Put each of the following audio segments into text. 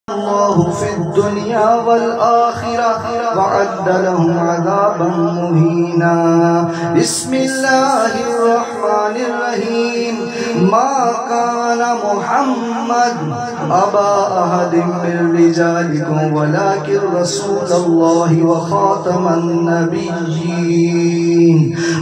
الله في الدنيا والآخرة وعد لهم عذابا مهينا. بسم الله الرحمن الرحيم. ما كان محمد أبا أحد من رجالكم ولكن رسول الله وخاتم النبيين.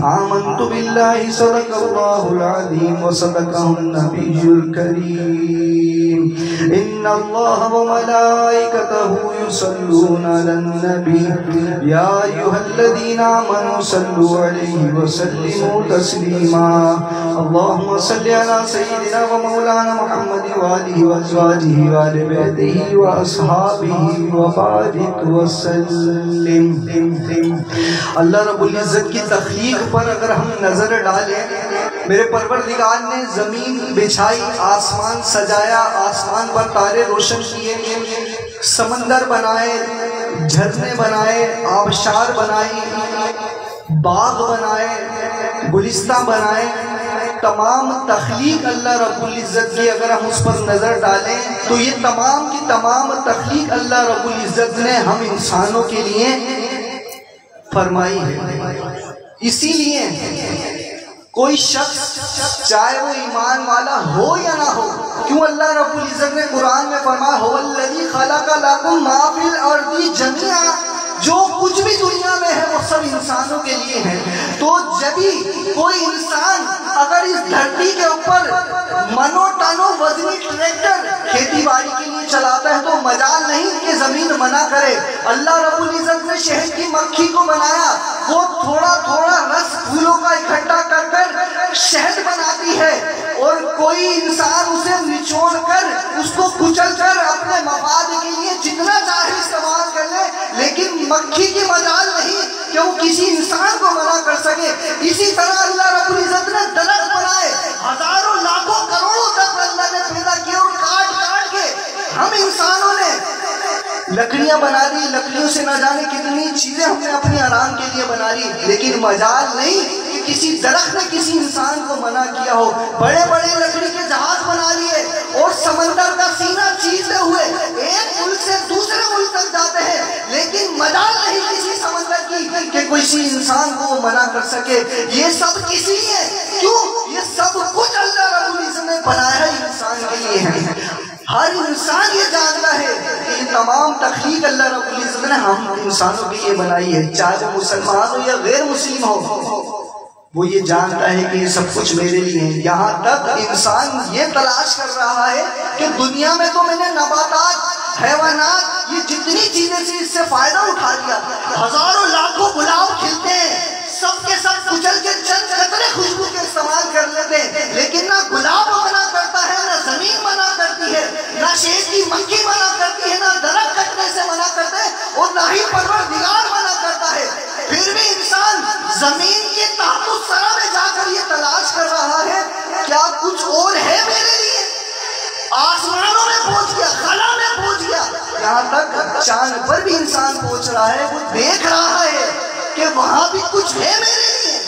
آمنت بالله صدق الله العظيم وصدقه النبي الكريم. إن الله وملائكته يصلون على النبي يا أيها الذين آمنوا صلوا عليه وسلموا تسليما. اللهم صل على سيدنا ومولانا محمد وآله وأزواجه وآل بيته وأصحابه وبارك وسلم. اللہ رب العزت کی تخلیق پر اگر ہم نظر ڈالیں، میرے پروردگار نے زمین بچھائی، آسمان سجایا، آسمان پر تارے روشن کیے، سمندر بنائے، جھرنے بنائے، آبشار بنائی، باغ بنائے، گلستہ بنائے. تمام تخلیق اللہ رب العزت کی اگر ہم اس پر نظر ڈالیں تو یہ تمام کی تمام تخلیق اللہ رب العزت نے ہم انسانوں کے لیے فرمائی ہے. اسی لیے کوئی شخص چاہے وہ ایمان والا ہو یا نہ ہو، کیوں اللہ رب العزت نے قرآن میں فرمایا هو الذی خلق لکم ما فی الارض جمیعا، جو کچھ بھی دنیا میں ہے وہ سب انسانوں کے لیے ہے. تو جبھی کوئی انسان اگر اس دھرتی کے اوپر منو ٹنو وزنی ٹریکٹر کھیتی باڑی کے لیے چلاتا ہے تو مجال نہیں کہ زمین منع کرے. اللہ رب العزت نے شہد کی مکھی کو بنایا، وہ تھوڑا تھوڑا رس پھولوں کا اکٹھا کر کر شہد بناتی ہے، اور کوئی انسان اسے نچوڑ کر اس کو کچل کر اپنے مفاد کے لیے جتنا چاہے استعمال کر لے، لیکن مکھی کی مجال نہیں کہ وہ کسی انسان کو منع کر سکے. اسی طرح اللہ رب العزت نے درخت بنائے، ہزاروں لاکھوں کروڑوں تک اللہ نے پیدا کیا، اور کاٹ کاٹ کے ہم انسانوں نے لکڑیاں بنا لی، لکڑیوں سے نہ جانے کتنی چیزیں ہم نے اپنے آرام کے لیے بنا لی، لیکن مجال نہیں کہ کسی درخت نے کسی انسان کو منع کیا ہو. بڑے بڑے لکڑی کے جہاز بنا لیے اور سمندر کا سینہ چیرتے ہوئے ایک ملک سے دوسرے ملک تک جاتے ہیں، لیکن مجال نہیں کسی سمندر کی کہ کسی انسان کو منع کر سکے. یہ سب کسی لیے، کیوں؟ یہ سب کچھ اللہ رب العزت نے بنایا انسان کے لیے ہے. ہر انسان یہ جانتا ہے کہ یہ تمام تخلیق اللہ رب العزت نے ہم انسانوں کے لیے بنائی ہے، چاہے وہ مسلمان ہو یا غیر مسلم ہو، وہ یہ جانتا ہے کہ یہ سب کچھ میرے لیے ہے. یہاں تک انسان یہ تلاش کر رہا ہے کہ دنیا میں تو میں نے نباتات، حیوانات، یہ جتنی چیزیں تھی اس سے فائدہ اٹھا لیا، ہزاروں لاکھوں گلاب کھلتے ہیں، سب کے سب کچل کے چند قطرے خوشبو کے استعمال کر لیتے ہیں، لیکن نہ گلاب منع کرتا ہے، نہ زمین منع کرتی ہے، نہ شہد کی مکھی منع کرتی ہے، نہ درخت کٹنے سے منع کرتا ہے، اور نہ ہی پروردگار منع کرتا ہے. پھر بھی انسان زمین کے تحت الثری میں جا کر یہ تلاش کر رہا ہے کیا کچھ اور ہے میرے لیے. آسمانوں میں پہنچ گیا، خلا میں پہنچ گیا، یہاں تک چاند پر بھی انسان پہنچ رہا ہے، وہ دیکھ رہا ہے کہ وہاں بھی کچھ ہے میرے لیے،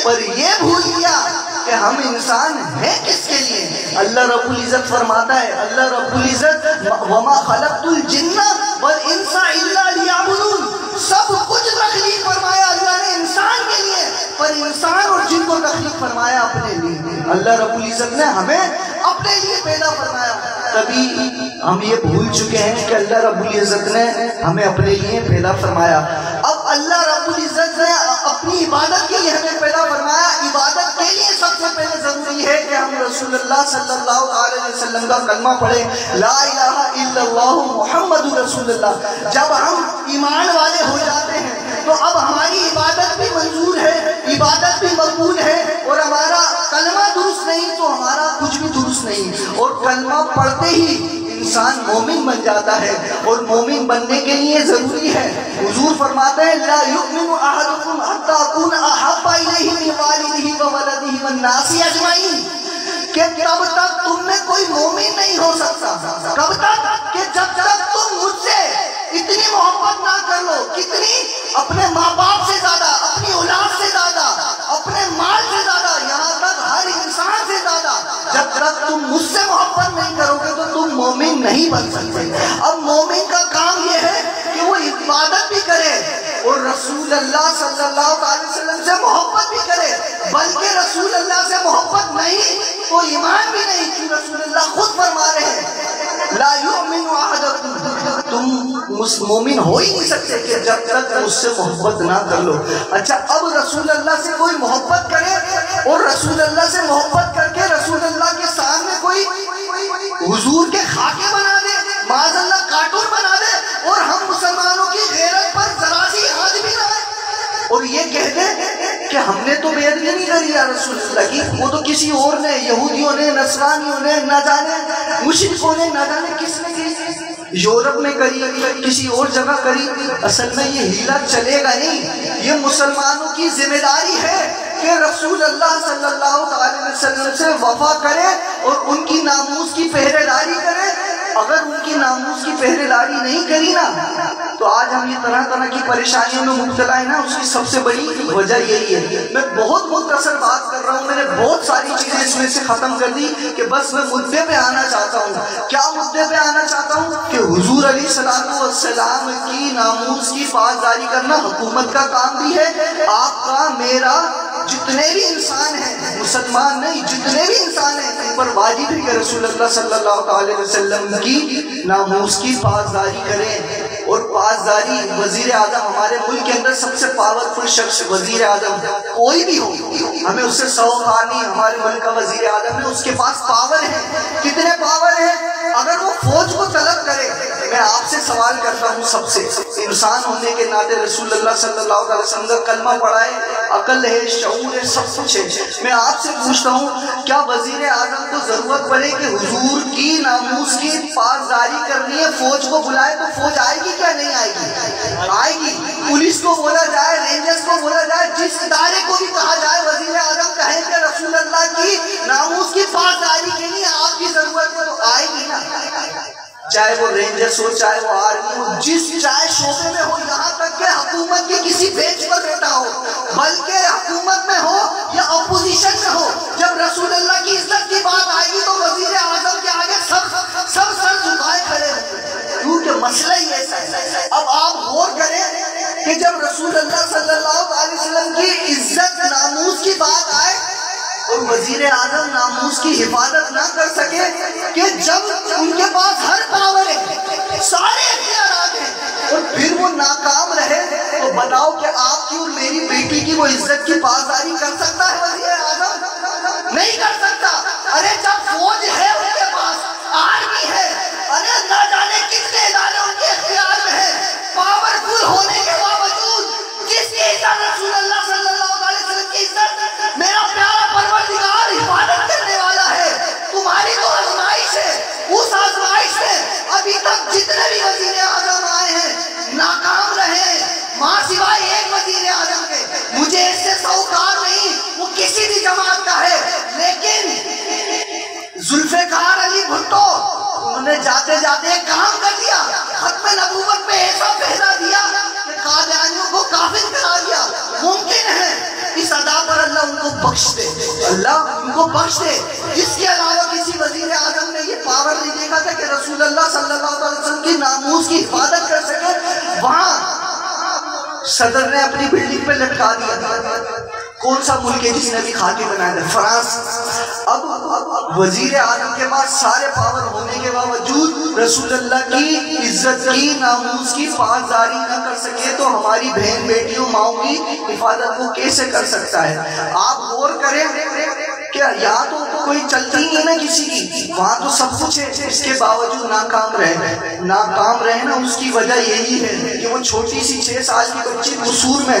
پر یہ بھول گیا کہ ہم انسان ہیں کس کے لیے. اللہ رب العزت فرماتا ہے، اللہ رب العزت وما خلقت الجن والانس الا لیعبدون، سب کچھ تخلیق فرمایا اللہ نے انسان کے لیے، پر انسان اور جن کو تخلیق فرمایا اپنے لیے. اللہ رب العزت نے ہمیں اپنے لیے پیدا فرمایا. کبھی ہم یہ بھول چکے ہیں کہ اللہ رب العزت نے ہمیں اپنے لیے پیدا فرمایا. اب اللہ رب العزت نے اپنی عبادت کے لیے ہمیں پیدا فرمایا. عبادت کے لیے سب سے پہلے ضروری ہے کہ ہم رسول اللہ صلی اللہ علیہ وسلم کا کلمہ پڑھیں، لا الہ الا اللہ محمد رسول اللہ. جب ہم ایمان والے ہو جاتے ہیں تو اب ہماری عبادت بھی منظور ہے، عبادت بھی مقبول ہے، اور ہمارا کلمہ درست نہیں تو ہمارا کچھ بھی درست نہیں. اور کلمہ پڑھتے ہی انسان مومن بن جاتا ہے، اور مومن بننے کے لیے ضروری ہے، حضور فرماتے ہیں لا یؤمن احدکم حتی اکون احب الیہ من والدہ وولدہ والناس اجمعین، کہ کب تک تم میں کوئی مومن نہیں ہو سکتا، کب تک کہ جب تک تم مجھ سے اتنی محبت نہ کر لو، کتنی؟ اپنے ماں باپ سے زیادہ، اپنی اولاد سے زیادہ، اپنے مال سے زیادہ، یہاں تک ہر انسان سے زیادہ. جب تک تم مجھ سے محبت نہیں کرو گے تو تم مومن نہیں بن سکتے. اب اور رسول اللہ صلی اللہ علیہ وسلم سے محبت بھی کرے، بلکہ رسول اللہ سے محبت نہیں تو ایمان بھی نہیں، کہ رسول اللہ خود فرما رہے ہیں لا یؤمن احدکم، تم مومن ہو ہی نہیں سکتے کہ جب تک مجھ سے محبت نہ کر لو۔ اچھا، اب رسول اللہ سے کوئی محبت کرے اور رسول اللہ سے محبت کر کے رسول اللہ کے سامنے کوئی حضور کے خاکے بنا دے، معاذ اللہ کارٹون بنا دے، اور ہم مسلمانوں کی غیرت پر ذرا سی آنچ بھی نہ آئے، اور یہ کہہ دے کہ ہم نے تو بیعت نہیں کری یا رسول اللہ کی، وہ تو کسی اور نے، یہودیوں نے، نصرانیوں نے، نہ جانے مشرکوں نے، نہ جانے کس نے کی، یورپ میں کری، کسی اور جگہ کری۔ اصل میں یہ ہیلا چلے گا نہیں، یہ مسلمانوں کی ذمہ داری ہے کہ رسول اللہ صلی اللہ علیہ وسلم سے وفا کرے اور ان کی ناموس کی پہرے داری کرے۔ اگر ان کی ناموس کی پہرے داری نہیں کری نا تو آج ہم یہ طرح طرح کی پریشانیوں میں مبتلا ہے نا، اس کی سب سے بڑی وجہ یہی ہے۔ میں بہت مختصر بات کر رہا ہوں، میں نے بہت ساری چیزیں اس میں سے ختم کر دی کہ بس میں مدعے پہ آنا چاہتا ہوں۔ کیا مدعے پہ آنا چاہتا ہوں؟ کہ حضور علیہ السلام کی ناموس کی پاسداری کرنا حکومت کا کام بھی ہے، آپ کا، میرا، جتنے بھی انسان ہیں، مسلمان نہیں، جتنے بھی انسان ہیں، ان پر واجب ہے کہ رسول اللہ صلی اللہ علیہ وسلم کی ناموس کی پاسداری کریں۔ اور پاسداری، وزیر اعظم، ہمارے ملک کے اندر سب سے پاورفل شخص وزیر اعظم کوئی بھی ہو، ہمیں اس سے سوکار نہیں، ہمارے ملک کا وزیر اعظم ہے، اس کے پاس پاور ہے۔ کتنے پاور ہیں؟ اگر وہ فوج کو طلب کرے، میں آپ سے سوال کرتا ہوں، سب سے انسان ہونے کے ناطے، رسول اللہ صلی اللہ علیہ وسلم کا کلمہ پڑھا ہے، عقل ہے، شعور ہے، سب کچھ ہے، میں آپ سے پوچھتا ہوں کیا وزیر اعظم کو ضرورت پڑے کہ حضور کی ناموس کی پاسداری کرنی ہے، فوج کو بلائے تو فوج آئے گی کیا نہیں آئے گی؟ آئے گی۔ پولیس کو بولا جائے، رینجرز کو بولا جائے، جس ادارے کو بھی کہا جائے، وزیر اعظم کہیں کہ رسول اللہ کی ناموس کی پاسداری کے لیے آپ کی ضرورت ہے، تو آئے گی نا، چاہے وہ رینجرز ہو، چاہے وہ آرمی ہو، چاہے شعبے میں ہو، یہاں تک کہ حکومت کے کسی بینچ پر بیٹھا ہو، بلکہ حکومت میں ہو یا اپوزیشن میں ہو، جب رسول اللہ کی عزت کی بات آئے گی تو وزیر اعظم کے آگے سب سر جھکائے کھڑے ہوں گے، کیونکہ مسئلہ ہی ایسا ہے۔ اب آپ غور کریں کہ جب رسول اللہ صلی اللہ علیہ وسلم کی عزت، ناموس کی بات آئے اور وزیر اعظم ناموس کی حفاظت نہ کر سکے، کہ جب ان کے پاس ہر پاور ہے، سارے اختیارات ہیں، اور پھر وہ ناکام رہے، تو بتاؤ کہ آپ کی اور میری بیٹی کی وہ عزت کی پاسداری کر سکتا ہے وزیر اعظم؟ نہیں کر سکتا۔ ارے جب فوج ہے ان کے پاس، آرمی ہے، ارے نہ جانے کتنے ادارے ان کے اختیار میں ہیں، پاورفل ہونے کے باوجود جس کی عزت رسول اللہ صلی اللہ علیہ وسلم کی عزت میرا پیارا پروردگار حفاظت کرنے والا ہے، تمہاری تو آزمائش ہے، اس آزمائش میں ابھی تک جتنے بھی وزیر اعظم آئے ہیں ناکام رہے، ماں سوائے ایک وزیر اعظم کے، مجھے اس سے سوکار نہیں، وہ کسی بھی جماعت کا ہے، لیکن ذوالفقار علی بھٹو، انہوں نے جاتے جاتے ایک کام کر دیا، ختم نبوت میں ایسا پہلا دیا کہ قادیانیوں کو کافر کرا دیا۔ ممکن ہے اس ادا پر اللہ ان کو بخش دے، اللہ ان کو بخش دے۔ اس کے علاوہ کسی وزیر اعظم نے یہ پاور نہیں دیکھا تھا کہ رسول اللہ صلی اللہ علیہ وسلم کی ناموس کی حفاظت کر سکے۔ وہاں صدر نے اپنی بلڈنگ پہ لٹکا دیا۔ کون سا ملک ہے جس نے بھی خاکی بنایا تھا؟ فرانس۔ اب وزیر اعظم کے پاس سارے پاور ہونے کے باوجود رسول اللہ کی عزت کی، ناموس کی پاسداری نہ کر سکے تو ہماری بہن بیٹیوں، ماؤں کی حفاظت وہ کیسے کر سکتا ہے؟ آپ غور کریں کہ یہاں تو کوئی چلتی نہیں نا کسی کی، وہاں تو سب کچھ ہے، اس کے باوجود ناکام رہے نا۔ اس کی وجہ یہی ہے کہ وہ چھوٹی سی 6 سال کی بچی قصور میں،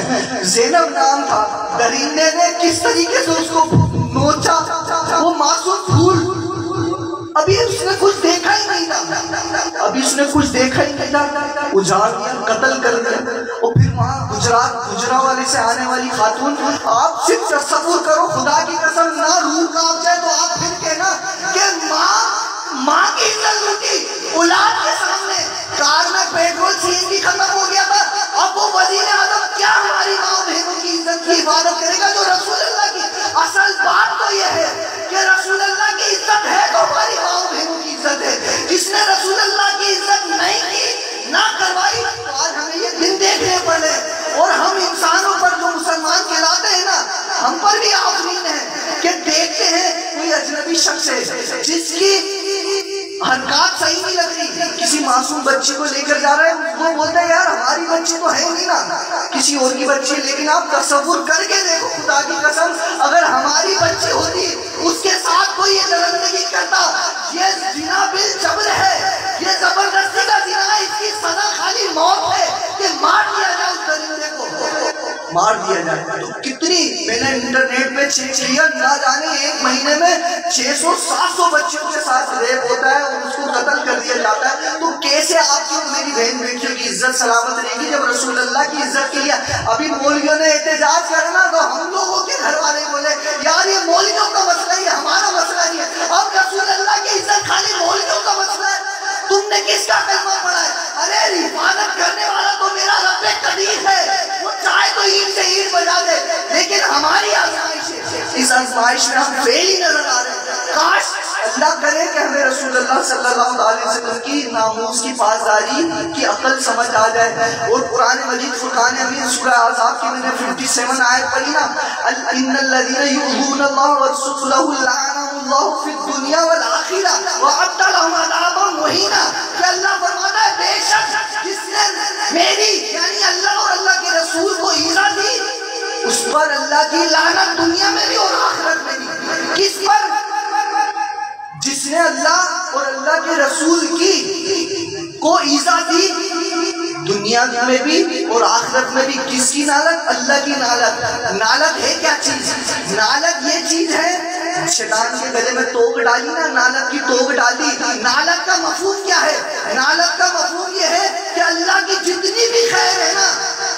زینب نام تھا، درندے نے کس طریقے سے اس کو نوچا، وہ معصوم پھول، ابھی اس نے کچھ دیکھا ہی نہیں تھا، اجاڑ دیا، قتل کر دیا۔ اور پھر وہاں گجرا سے آنے والی خاتون، آپ صرف تصور کرو، خدا کی قسم نہ روح کانپ جائے تو آپ پھر کہنا کہ ماں کی عزت لوٹی اولاد کے سامنے۔ کار میں پیٹرول CNG ختم ہو گیا تھا، اب وہ وزیر اعظم کیا ہماری ماں بہنوں کی عزت کی حفاظت کرے گا جو رسول اللہ کی؟ اصل بات تو یہ ہے کہ رسول اللہ کی عزت ہے تو ہماری ماں بہنوں کی عزت ہے۔ جس نے رسول اللہ کی عزت نہیں کی، نہ کروائی، آج ہمیں یہ دن دیکھنے پڑے۔ ہم پر بھی آفرین ہے کہ دیکھتے ہیں کوئی اجنبی شخص ہے جس کی حرکات صحیح نہیں لگ رہی، کسی معصوم بچی کو لے کر جا رہا ہے، وہ بولتا ہے یار ہماری بچی تو ہے نہیں نا، کسی اور کی بچی ہے، لیکن آپ تصور کر کے دیکھو خدا کی قسم اگر ہماری بچی ہوتی اس کے ساتھ کوئی یہ درندگی کرتا، یہ زنا بالجبر ہے، یہ زبردستی کا زنا ہے، اس کی سزا خالی موت ہے کہ مار دیا جائے اس درندے کو، مار دیا جائے۔ تو کتنی میں نے انٹرنیٹ پہ چیک کیا، نہ جانے ایک مہینے میں 600-700 بچوں کے ساتھ ریپ ہوتا ہے اور اس کو قتل کر دیا جاتا ہے۔ تو کیسے آپ کی اور میری بہن بیٹیوں کی عزت سلامت رہے گی جب رسول اللہ کی عزت کے لیے ابھی مولویوں نے احتجاج کرنا تو ہم لوگوں کے گھر والے بولے یار یہ مولویوں کا مسئلہ ہی ہمارا مسئلہ نہیں ہے، اب رسول اللہ کی عزت خالی مولویوں کا مسئلہ ہے، تم نے کس کا کلمہ پڑھا ہے؟ ارے حفاظت کرنے والا تو میرا رب قدیر ہے، وہ چاہے تو اینٹ سے اینٹ بجا دے، لیکن ہماری آزمائش ہے، اس آزمائش میں ہم فیل ہی نظر آ رہے ہیں۔ کاش اللہ کرے کہ ہمیں رسول اللہ صلی اللہ علیہ وسلم کی ناموس کی پاسداری کی عقل سمجھ آ جائے۔ اور قرآن مجید فرقان حمید سورہ احزاب کی میں نے 57 آیت پڑھی نا، ان الذین یؤذون اللہ ورسولہ لعنهم اللہ فی الدنیا والآخرہ وأعد لهم عذابا مہینا، کہ اللہ فرماتا ہے بے شک جس نے میری یعنی اللہ اور اللہ کے رسول کو ایذا دی اس پر اللہ کی لعنت دنیا میں بھی اور آخرت میں بھی۔ کس پر؟ جس نے اللہ اور اللہ کے رسول کی کو ایذا دی دنیا میں بھی اور آخرت میں بھی۔ کس کی نالت؟ اللہ کی نالت۔ نالت ہے کیا چیز؟ نالت یہ چیز ہے، شیطان کے گلے میں توق ڈالی نا، نالت کی توق ڈالی۔ نالت کا مفہوم کیا ہے؟ نالت کا مفہوم یہ ہے کہ اللہ کی جتنی بھی خیر ہے نا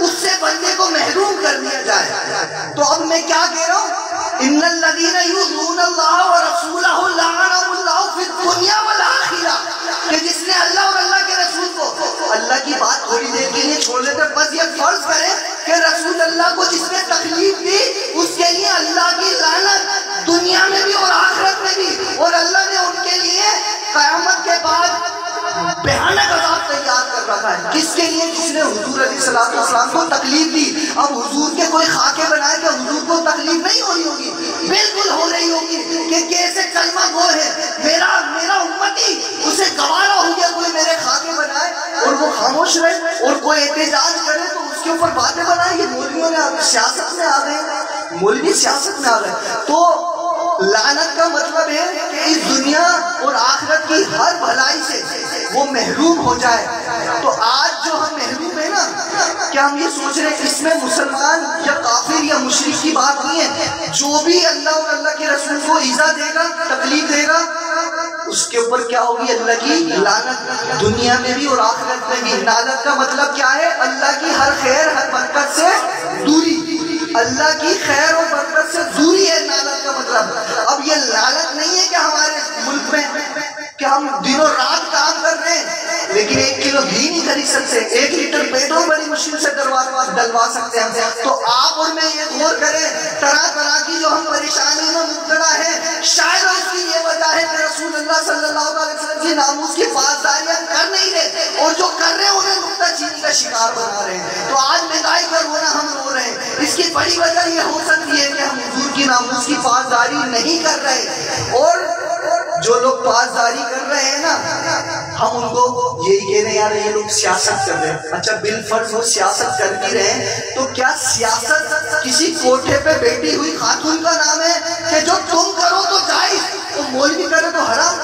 اس سے بندے کو محروم کر دیا جائے۔ تو اب میں کیا کہہ رہا ہوں؟ ان الذین یؤذون اللہ ورسولہ لعنهم اللہ فی الدنیا والآخرہ، کہ جس نے اللہ اور اللہ کے رسول کو اللہ کی بات تھوڑی دیر کے لیے چھوڑ دیتے، بس یہ فرض کریں کہ رسول اللہ کو جس نے تکلیف دی اس کے لیے اللہ کی لعنت دنیا میں بھی اور آخرت میں بھی، اور اللہ نے ان کے لیے قیامت کے بعد بھیانک عذاب تیار کر رکھا ہے۔ کس کے لیے؟ جس نے حضور علیہ السلام کو تکلیف دی۔ اب حضور کے کوئی خاکے بنائے کہ حضور کو تکلیف نہیں ہو رہی ہوگی؟ بالکل ہو رہی ہوگی کہ کیسے کلمہ گو ہے، میرا امتی اسے گوارا ہو گیا کوئی میرے خاکے بنائے اور وہ خاموش رہے، اور کوئی احتجاج کرے تو اس کے اوپر باتیں بنائے۔ یہ مولویوں نے سیاست میں آ گئے، مولوی سیاست میں آ گئے۔ تو لعنت کا مطلب ہے کہ اس دنیا اور آخرت کی ہر بھلائی سے وہ محروم ہو جائے۔ تو آج جو ہم محروم ہیں نا، کیا ہم یہ سوچ رہے ہیں اس میں مسلمان یا کافر یا مشرک کی بات نہیں ہے؟ جو بھی اللہ اور اللہ کے رسول کو ایذا دے گا، تکلیف دے گا، اس کے اوپر کیا ہوگی؟ اللہ کی لعنت دنیا میں بھی اور آخرت میں بھی۔ لعنت کا مطلب کیا ہے؟ اللہ کی ہر خیر ہر برکت سے دوری، اللہ کی خیر اور برکت سے دوری ہے لعنت کا مطلب۔ اب یہ لعنت نہیں ہے کہ ہمارے ملک میں کہ ہم دنوں رات کام کر رہے ہیں لیکن 1 کلو گھی نہیں خرید سکتے، 1 لیٹر پیٹرول بڑی مشکل سے ڈلوا سکتے ہیں۔ تو آپ اور میں یہ غور کریں، طرح طرح کی جو ہم پریشانیوں میں مبتلا ہیں، شاید اس کی یہ وجہ ہے کہ رسول اللہ صلی اللہ علیہ وسلم کی ناموس کی پاسداریاں کر نہیں رہے، اور جو کر رہے ہیں انہیں نکتہ چینی کا شکار بنا رہے ہیں۔ تو آج مہنگائی کا رونا ہم رو رہے ہیں، اس کی بڑی وجہ یہ ہو سکتی ہے کہ ہم حضور کی ناموس کی پاسداری نہیں کر رہے، اور جو لوگ پاسداری کر رہے ہیں نا ہم ان کو یہی کہہ رہے ہیں یار یہ لوگ سیاست کر رہے ہیں۔ اچھا بالفرض وہ سیاست کر بھی رہے ہیں تو کیا سیاست کسی کوٹھے پہ بیٹھی ہوئی خاتون کا نام ہے کہ جو تم کرو تو جائز، تو مولوی کرے تو حرام؟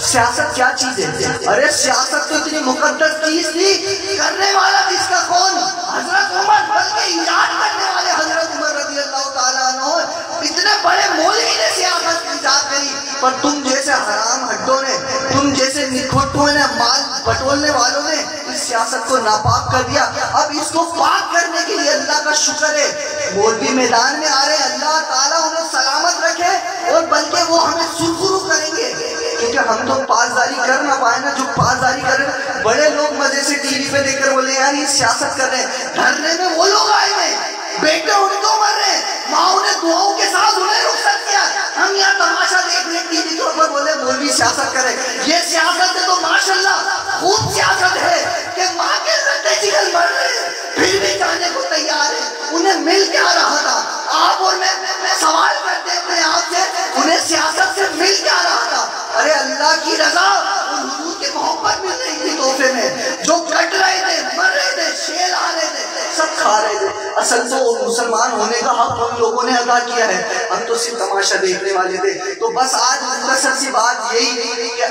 سیاست کیا چیز ہے؟ ارے سیاست تو اتنی مقدس چیز تھی، کرنے والا جس کا کون؟ حضرت عمر، بلکہ ایجاد کرنے والے حضرت عمر رضی اللہ تعالیٰ عنہ۔ اتنے بڑے مولوی نے سیاست ایجاد کری، پر تم جیسے حرام ہڈوں نے، تم جیسے نکھٹوں نے، مال بٹولنے والوں نے اس سیاست کو ناپاک کر دیا۔ اب اس کو پاک کرنے کے لیے اللہ کا شکر ہے مولوی میدان میں آ رہے ہیں، اللہ تعالیٰ انہیں سلامت رکھے، اور بلکہ وہ ہمیں سرخرو کریں گے، کیونکہ ہم تو پاسداری کر نہ پائے نا۔ جو پاسداری کر رہے ہیں بڑے لوگ مزے سے ٹی وی پہ دیکھ کر بولے یار یہ سیاست کر رہے ہیں، دھرنے میں وہ لوگ آئے ہوئے ہیں، بیٹے ان کو مر رہے ہیں، ماؤں نے دعاؤں کے ساتھ انہیں رخصت کیا، ہم یہاں تماشا دیکھ رہے ٹی وی کے اوپر، بولے مولوی سیاست کرے۔ یہ سیاست ہے تو ماشاءاللہ خوب سیاست ہے کہ ماں کے رٹے جگر مر رہے ہیں پھر بھی جانے کو تیار ہے۔ انہیں مل کیا رہا تھا؟ آپ اور میں سزا ان حضور کے محبت مل رہی تھی تحفے میں. جو کٹ رہے تھے، مر رہے تھے، شیر آ رہے تھے، سب کھا رہے تھے. اصل تو مسلمان ہونے کا حق ان لوگوں نے ادا کیا ہے، ہم تو صرف تماشا دیکھنے والے تھے. تو بس آج مختصر سی بات یہی کہ